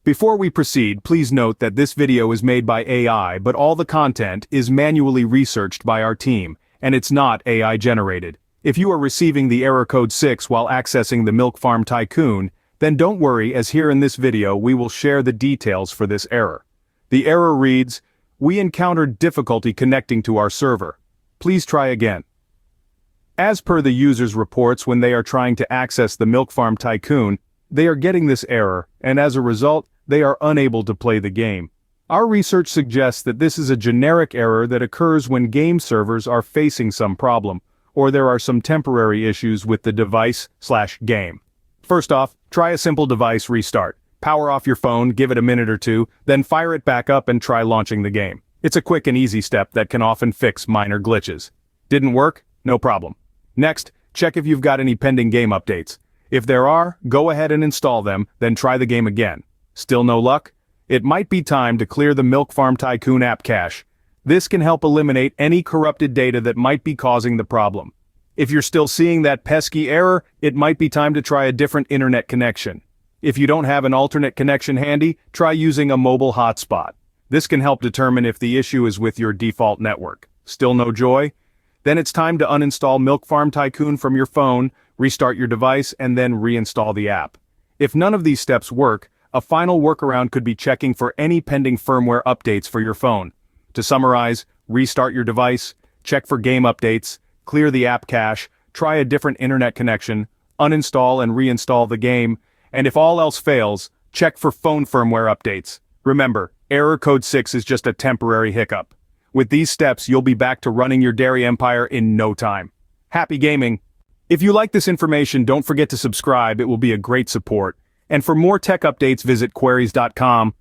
Before we proceed, please note that this video is made by AI, but all the content is manually researched by our team, and it's not AI generated. If you are receiving the error code 6 while accessing the Milk Farm Tycoon, then don't worry, as here in this video we will share the details for this error. The error reads, "We encountered difficulty connecting to our server. Please try again." As per the user's reports, when they are trying to access the Milk Farm Tycoon, they are getting this error, and as a result, they are unable to play the game. Our research suggests that this is a generic error that occurs when game servers are facing some problem, or there are some temporary issues with the device/game. First off, try a simple device restart. Power off your phone, give it a minute or two, then fire it back up and try launching the game. It's a quick and easy step that can often fix minor glitches. Didn't work? No problem. Next, check if you've got any pending game updates. If there are, go ahead and install them, then try the game again. Still no luck? It might be time to clear the Milk Farm Tycoon app cache. This can help eliminate any corrupted data that might be causing the problem. If you're still seeing that pesky error, it might be time to try a different internet connection. If you don't have an alternate connection handy, try using a mobile hotspot. This can help determine if the issue is with your default network. Still no joy? Then it's time to uninstall Milk Farm Tycoon from your phone, restart your device, and then reinstall the app. If none of these steps work, a final workaround could be checking for any pending firmware updates for your phone. To summarize, restart your device, check for game updates, clear the app cache, try a different internet connection, uninstall and reinstall the game, and if all else fails, check for phone firmware updates. Remember, error code 6 is just a temporary hiccup. With these steps, you'll be back to running your dairy empire in no time. Happy gaming! If you like this information, don't forget to subscribe, it will be a great support. And for more tech updates, visit queries.com.